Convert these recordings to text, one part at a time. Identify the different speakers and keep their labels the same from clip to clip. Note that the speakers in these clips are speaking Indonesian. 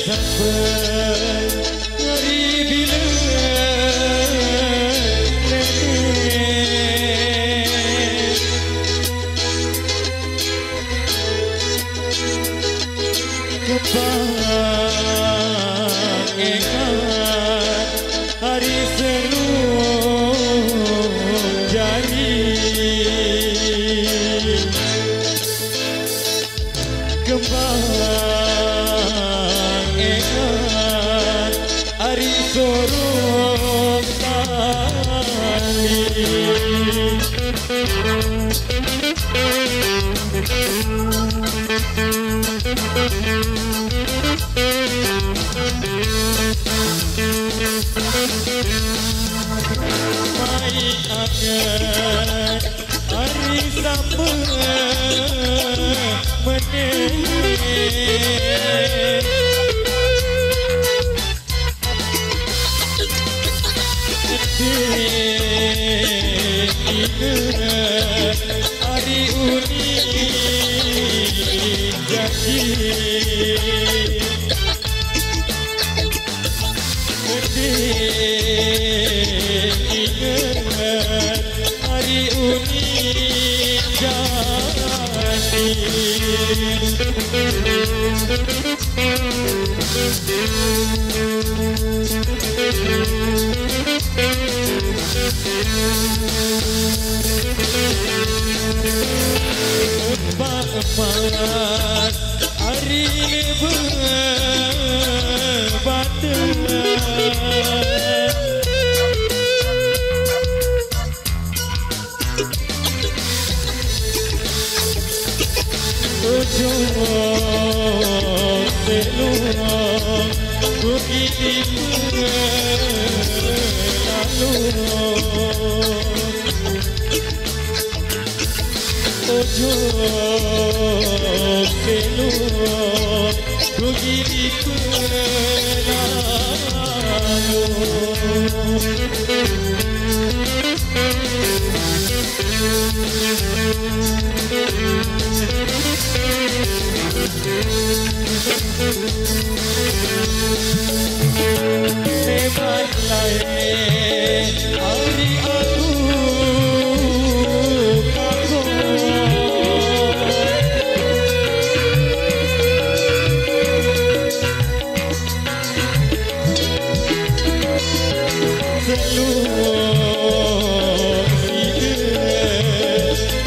Speaker 1: sampai hari bila kembang ingat hari selung jari kembang ingat hari sorong tali main angan hari sama menit ingat hari uni janji ingat hari uni janji emas hari berbatan ujung seluruh bukit lalu ujung seluruh bukit lalu memanglah hari aku kagum seluruh hidup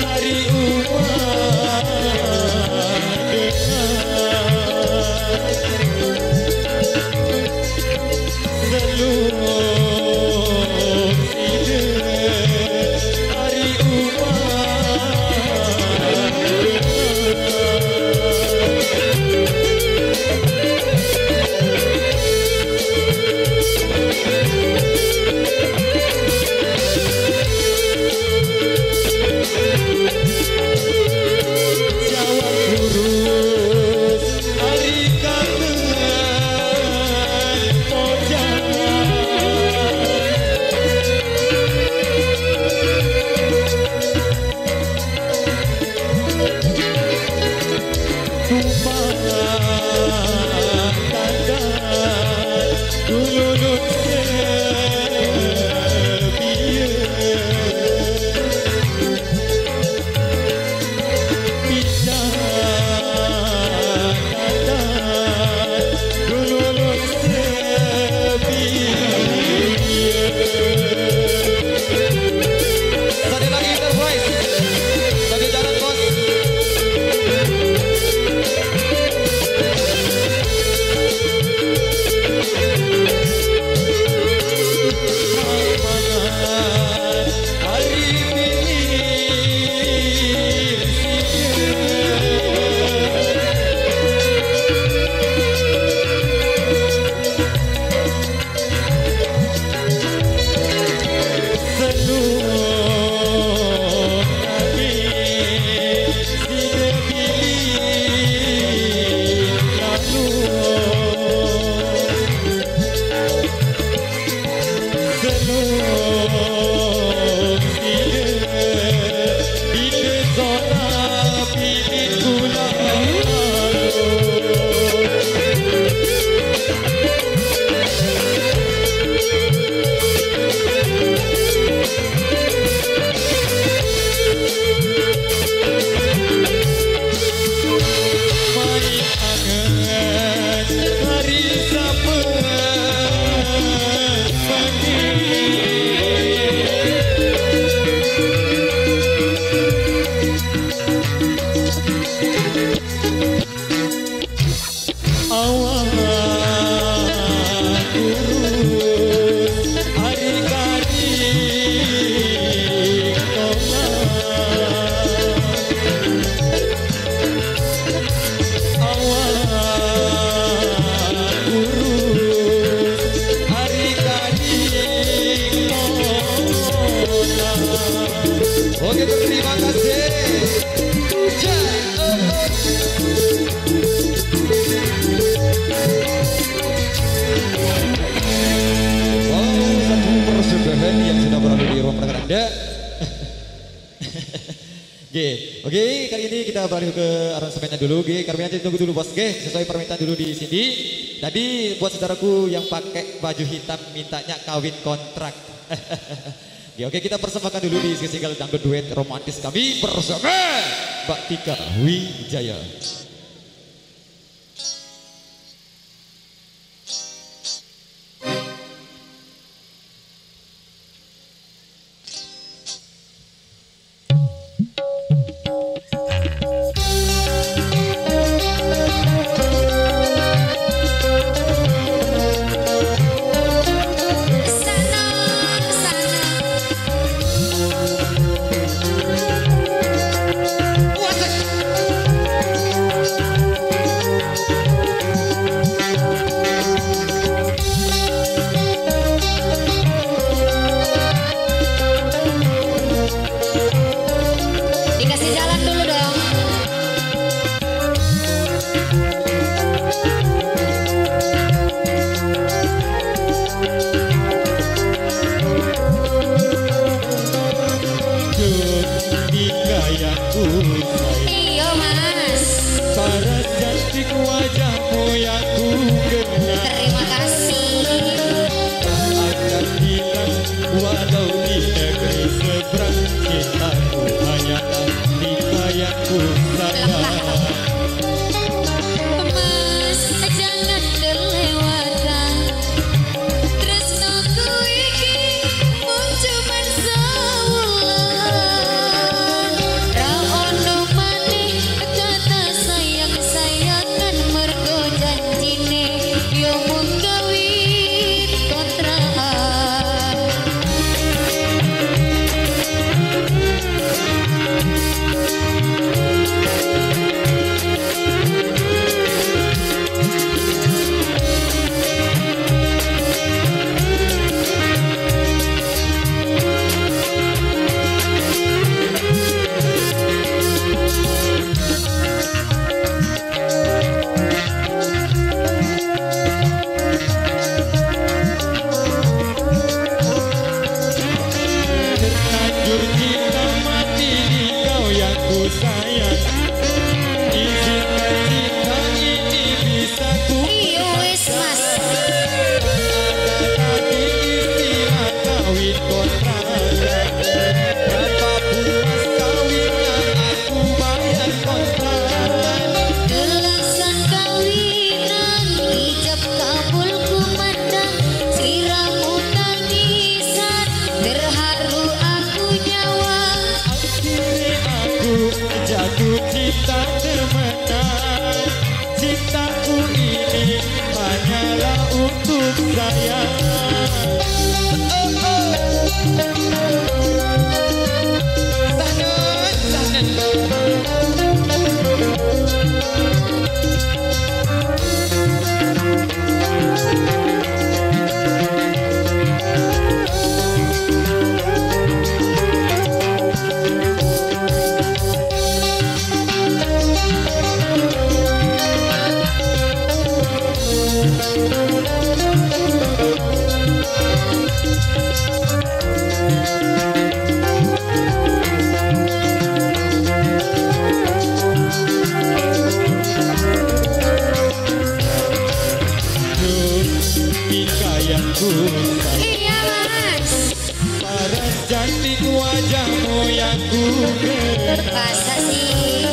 Speaker 1: hari umat seluruh hidup hari jawab kurus hari kangen pojang Oke, terima kasih. Ja, satu persembahan yang sudah berada di ruang perangkat Anda. Oke, kali ini kita balik ke aransemennya dulu. Kami aja tunggu dulu bos. Sesuai permintaan dulu di sini. Tadi buat saudaraku yang pakai baju hitam mintanya kawin kontrak. Oke, kita persembahkan dulu di single dangdut duet romantis kami bersama Mbak Tika Wijaya.
Speaker 2: Iya mas.
Speaker 1: Para cantik wajahmu yang ku kenal.
Speaker 2: Terima kasih.
Speaker 1: Tak akan hilang walau di negeri seberang. Cintaku hanyalah Tika yang ku sayang.
Speaker 2: Mas jangan kelewatan. Tresnoku iki mung cuman sawulan. Ra ono maneh kata sayang-sayangan mergo janjine yo mung kawin kontrakan.
Speaker 1: Terlanjur cinta mati di kau yang ku sayang. Izinkan cinta ini bisa ku
Speaker 2: Iya wis mas.
Speaker 1: ada lagi istilah kawin kontrak. Berapapun mas kawinnya aku bayar kontrak.
Speaker 2: Gelasan kawinan ijab kabul kumandang siramu tangisan terharu aku nyawa.
Speaker 1: Akhirnya aku jatuh cinta temenan. Cintaku ini hanyalah untuk sayang. Tika yang ku sayang.
Speaker 2: Iya mas.
Speaker 1: Paras cantik wajahmu yang ku kenal.
Speaker 2: Masa sih.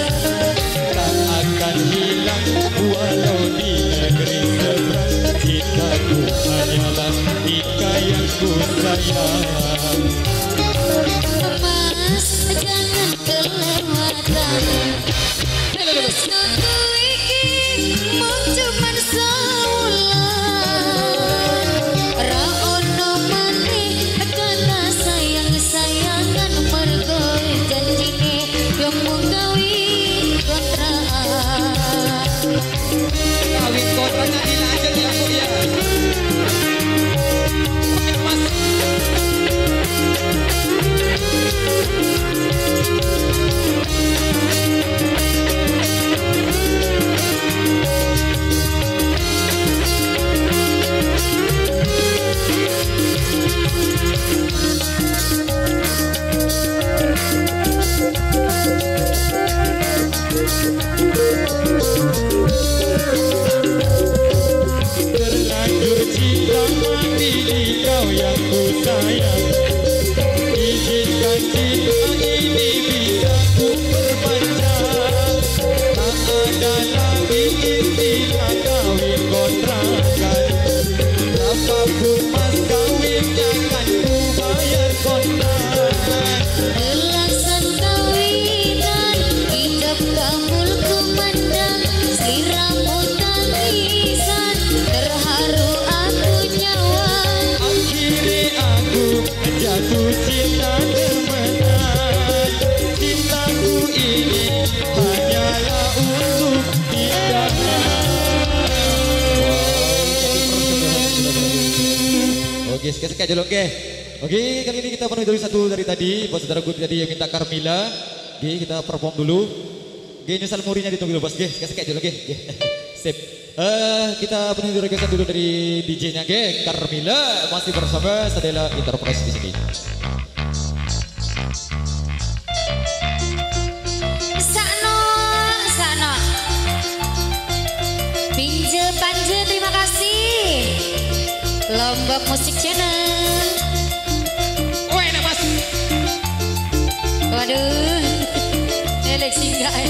Speaker 1: Tak akan hilang walau di negeri seberang. Cintaku hanyalah Tika yang ku sayang.
Speaker 2: Mas jangan kelewatan. Tresnoku iki mung cuman sawulan. Ra ono maneh kata sayang-sayangan mergo janjine yo mung kawin kontrakan.
Speaker 1: Kawin kontraknya dilanjut ya bu ya. Mas sayang. Izinkan cinta ini bisa ku perpanjang. Tak ada lagi istilah kawin kontrakan. Berapapun mas kawinnya kan ku bayar kontrakan.
Speaker 2: Belasan kawinan hingga kabul kumandang, sliramu tangisan terharu aku nyawa.
Speaker 1: Akhirnya aku jatuh cinta temenan. Cintaku ini hanyalah untuk hidangan. Oke, sekali dulu oke. Oke, kali ini kita penuhi dulu satu dari tadi. Buat saudaraku tadi yang minta Carmilla. Oke, kita perform dulu. Oke, nyesal murinya ditunggu dulu bos. Oke, sekali dulu oke. Sip. Kita penuhi dulu requestan dulu dari DJ-nya geng Carmilla masih bersama Sadela Enterprise di sini.
Speaker 2: Sakno, sakno. Pinje panje terima kasih. Lombok Musik Channel.
Speaker 1: Weh, Mas.
Speaker 2: Waduh, eleksi enggak ya?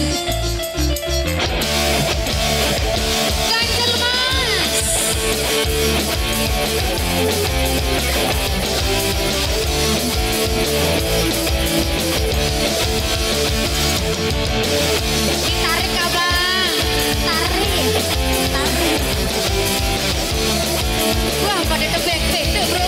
Speaker 2: Ganjel Mas. Ditarik abang, tarik, tarik. Wah, pada tebek beda bro.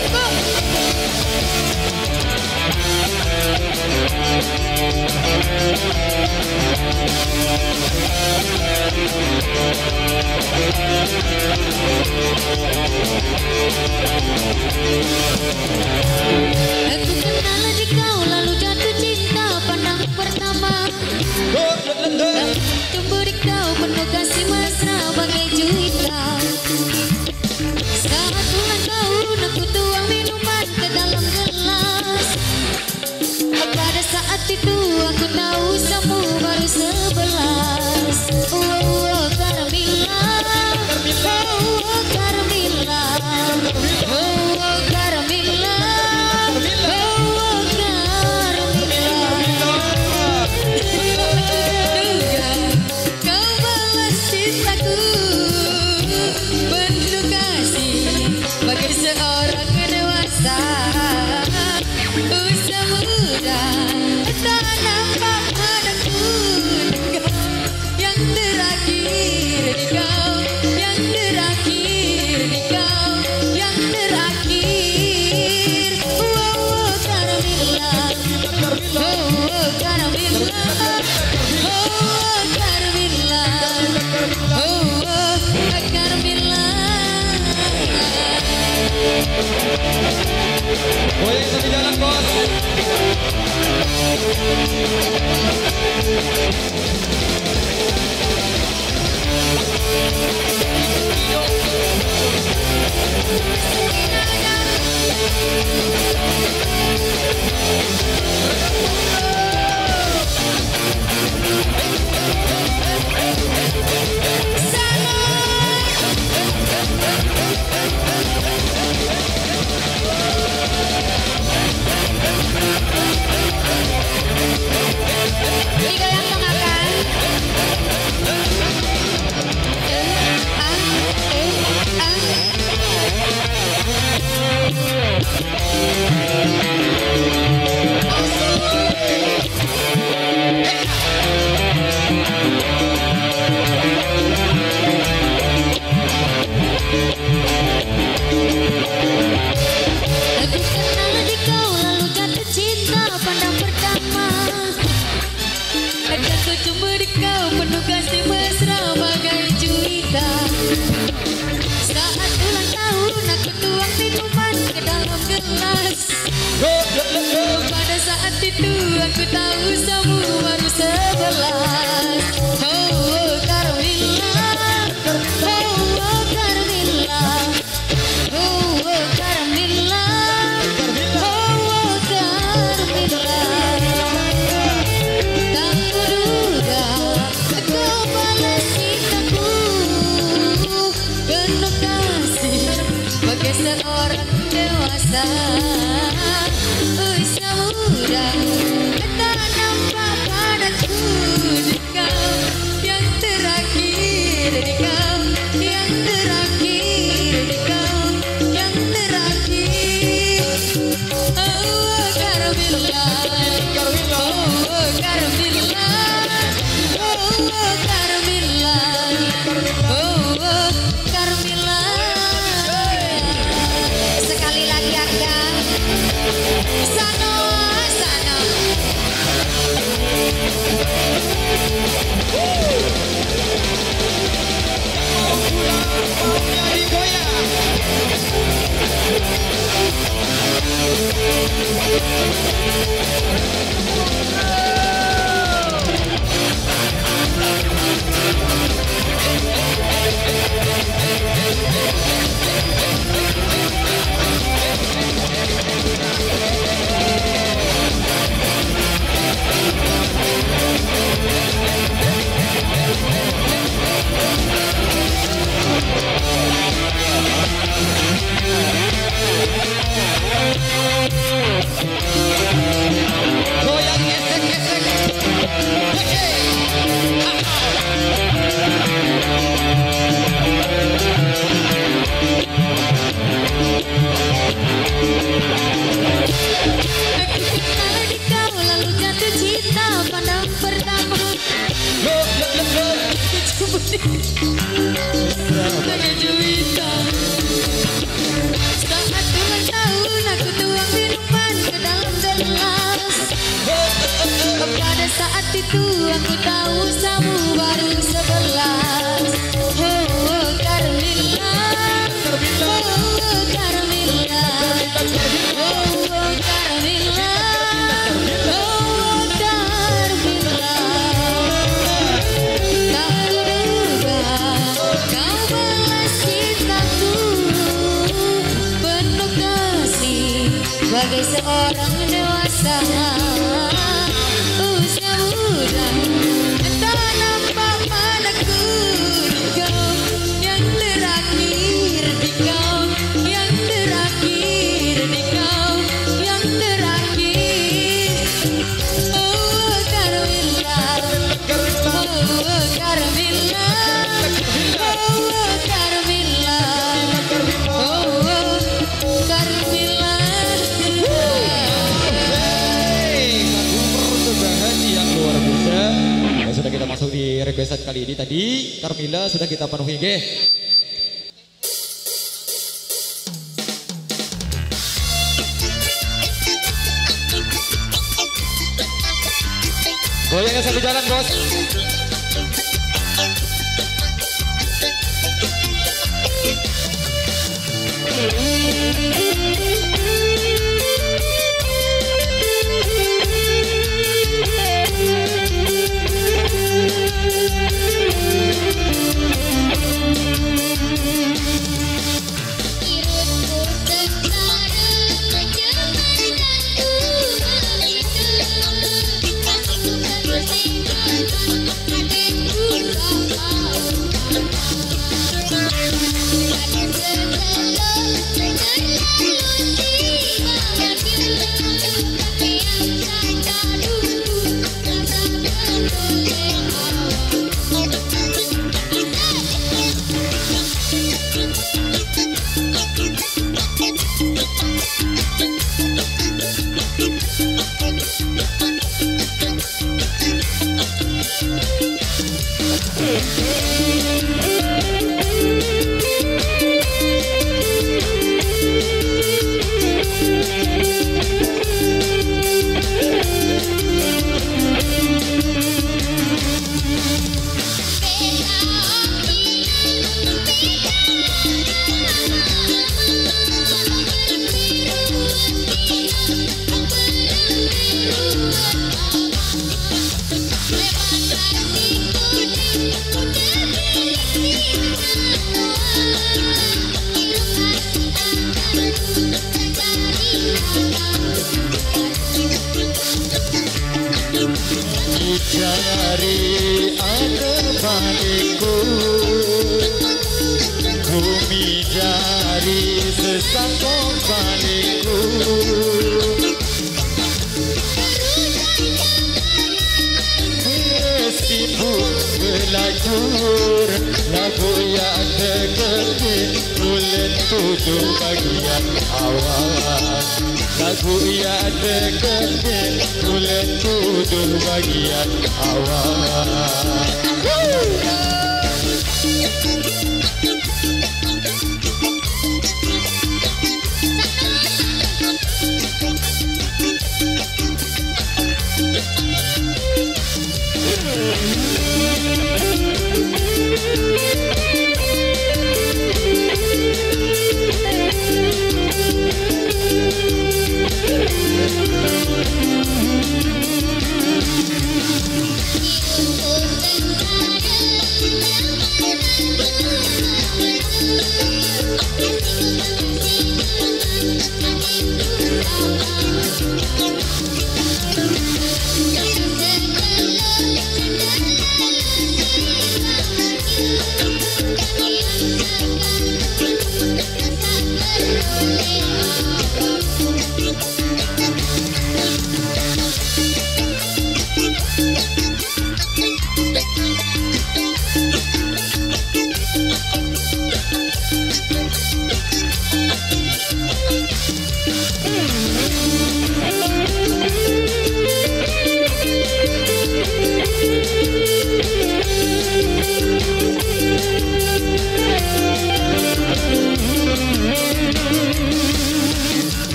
Speaker 2: Aku kenal di kau lalu jatuh cinta pandang pertama. Tumbuh di kau penuh kasih mesra bagai juwita. Saat ulang tahun aku tuang minuman ke dalam gelas. Pada saat itu aku tahu kamu baru 11. Oh Carmilla, oh Carmilla, oh Carmilla, oh Carmilla. Duga kau balas cintaku penuh kasih bagai seorang dewasa. Usia muda tak nampak padaku engkau yang terakhir di kau, yang terakhir di kau, yang terakhir. Oh Carmilla, oh Carmilla, oh Carmilla, oh Carmilla.
Speaker 1: Goyang sambil jalan bos.
Speaker 2: Digoyang tengahkan. Aku kenal di kau lalu jatuh cinta pandang pertama. Akan ku cuma di kau penuh kasih mesra bagai juwita. Saat ulang tahun aku tuang minuman ke dalam gelas. Pada saat itu aku tahu kamu baru 11. Oh Carmilla, oh Carmilla, oh Carmilla, oh Carmilla. Tak kuduga kau balas cintaku penuh kasih bagai seorang dewasa. Sekali lagi Akang. Sano, sano.
Speaker 1: Goyang gesek-gesek.
Speaker 2: Kalau di kau lalu jatuh cinta pandang pertama. Hanya juwita. Saat ulang tahun aku tuang minuman ke dalam gelas. Pada saat itu aku tahu kamu baru 11. Oh Carmilla, oh Carmilla, oh Carmilla, oh Carmilla. Tak kuduga kau balas cintaku penuh kasih bagai seorang dewasa. Usia muda entah nampak padaku di kau yang terakhir, di kau yang terakhir, di kau yang terakhir. Oh Carmilla, oh Carmilla, oh Carmilla, oh Carmilla.
Speaker 1: Persembahan yang luar biasa. Ya, sudah kita masuk di requestan kali ini tadi. Carmilla sudah kita penuhi, nggih. Goyangnya sambil jalan, bos.
Speaker 2: Irutku sekarang menyebarkan itu. Aku bertingkatan adikku kau. Ada sebelum dengan lalu tiba. Tapi yang kata dulu rasa boleh
Speaker 1: Cari ada balikku, bumi dari sesangkong balikku. Meskipun belajur lagu yang terkenal bulan 7 bagian awal. lagu yang deketnya bulan tujuh bagian awal.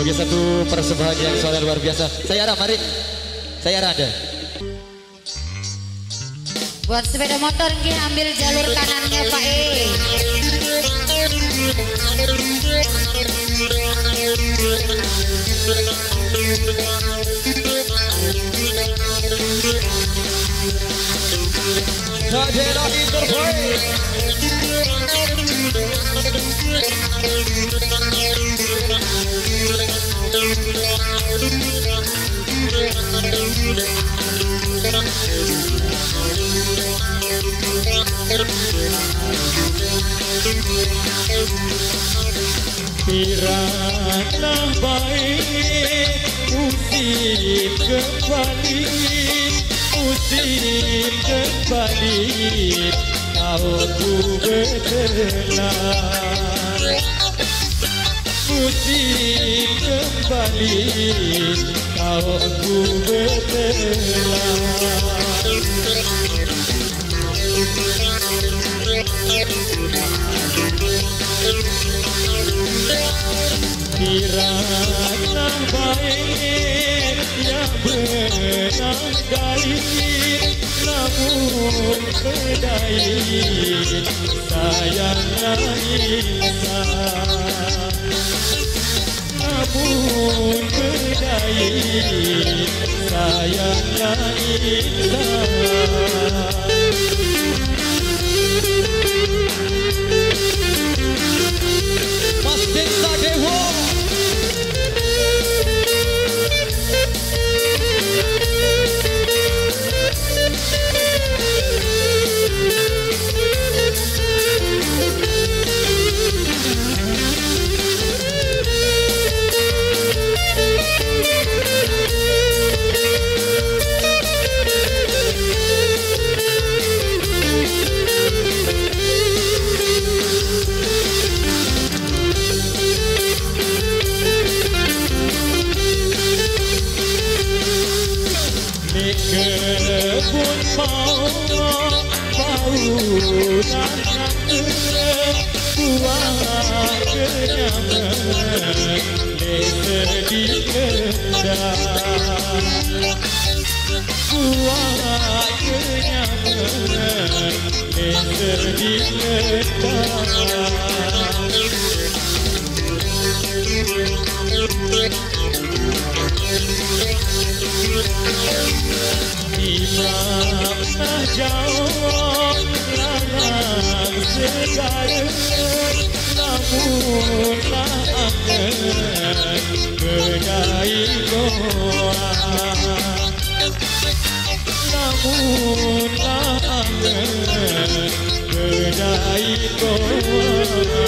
Speaker 1: Bagi satu persembahan yang sangat luar biasa. Saya Ara, mari. Saya Ara ada.
Speaker 2: Buat sepeda motor ini ambil jalur kanannya Pak
Speaker 1: Jadera Interface. Kirana baik musim kembali, musim kembali, tahunku bertelan. Musim kembali, tahunku bertelan. Kirana baik yang menandai, namun pedai sayangnya insan. Namun pedai sayangnya insan. Mas Desa Dewa. sedih kendak buah kenyaman sedih di mana jauh larang segala namun tak akan berdaya doa namun tak akan berdaya doa.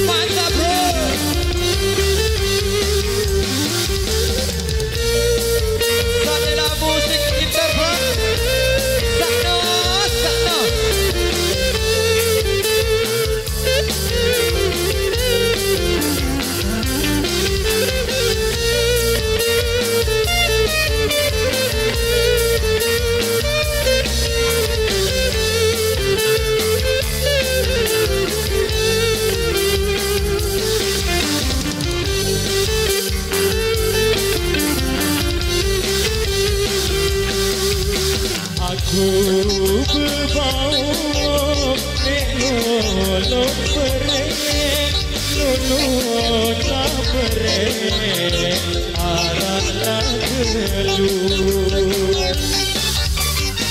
Speaker 1: Mantap bro. Saatnya musik interval. Sakno, sakno. Aku berbau lolong pereng lolong tak pereng arahlah gelur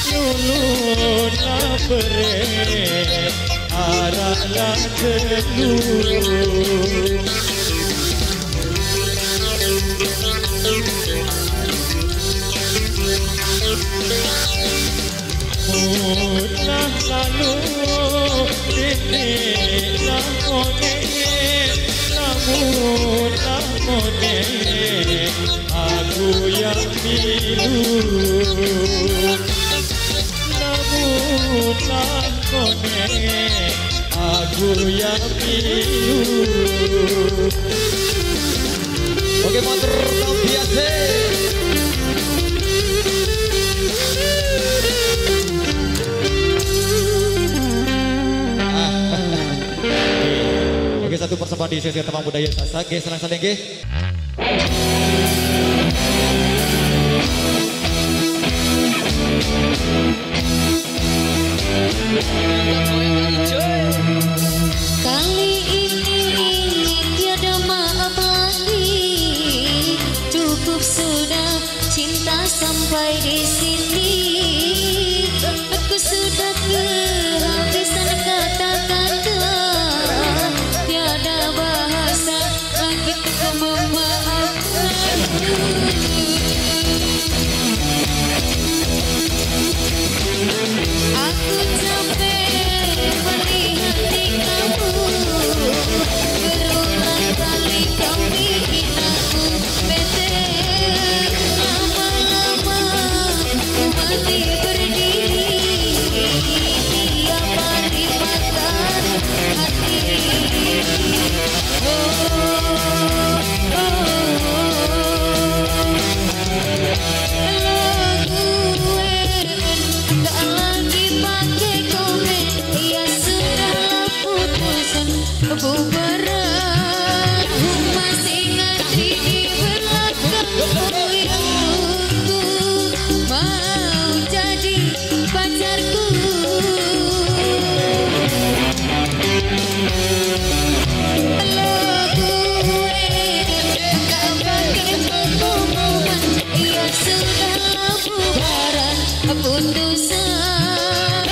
Speaker 1: lolong tak pereng arahlah gelur. Mudah lalu ini lamone namun lamone aku yang milu namun lamone aku yang milu. Oke motor biasa. Oke, satu persembahan di sesi Teman Budaya Sasa. Oke, senang-senang oke.
Speaker 2: Kali ini tiada maaf lagi, cukup sudah cinta sampai di sini. Aku sudah kehabisan kata-kata, tiada bahasa lagi untuk memaafkanmu. Aku capek melihat kamu, berulang kali kau bikin aku bete. Lama-lama ku mati berdiri, tiap hari patah hati. Bubaran masih ngantri di belakangmu yang tunggu mau jadi pacarku. Kalau gue gak pakai pengumuman, ya sudahlah bubaran putusan.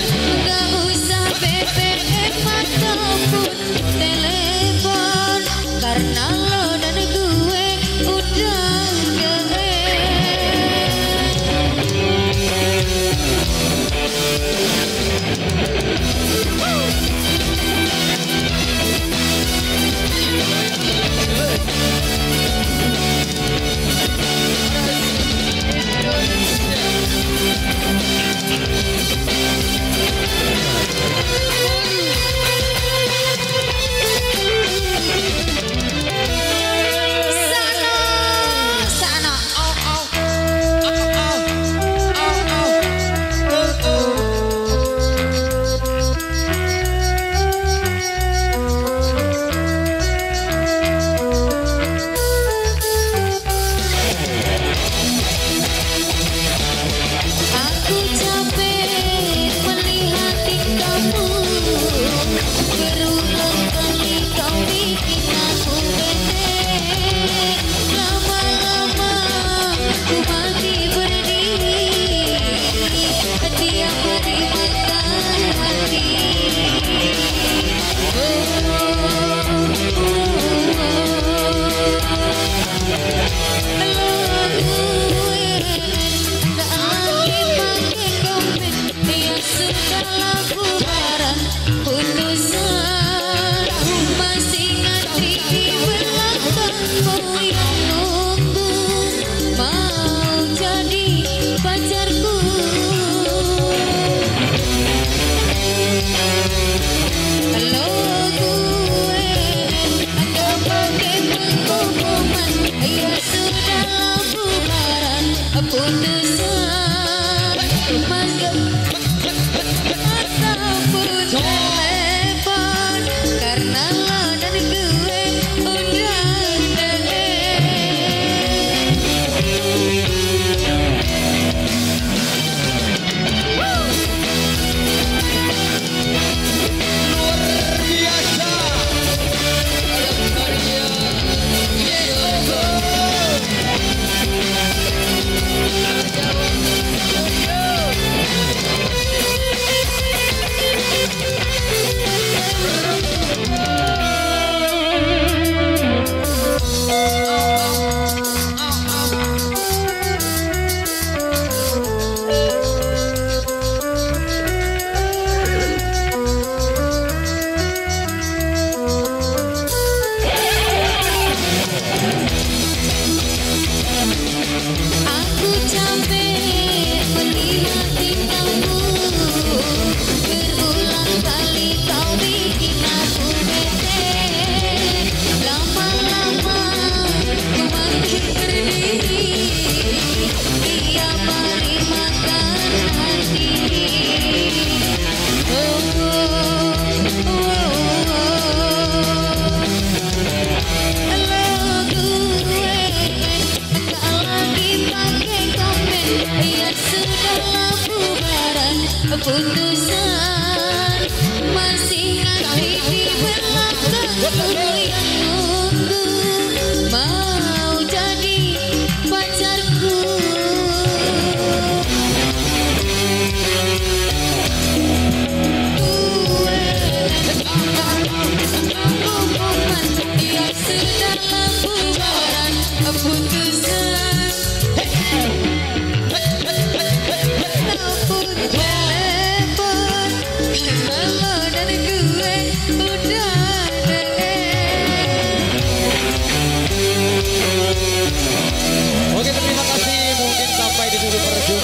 Speaker 2: Gak usah BBM ataupun telepon, karena lo dan gue udah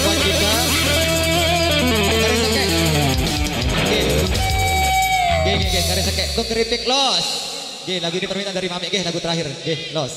Speaker 1: buat kita. Kari sekek. Oke, kari sekek. Tuh keripik los. Oke, lagu ini permintaan dari Mami. Oke, lagu terakhir. Oke, los.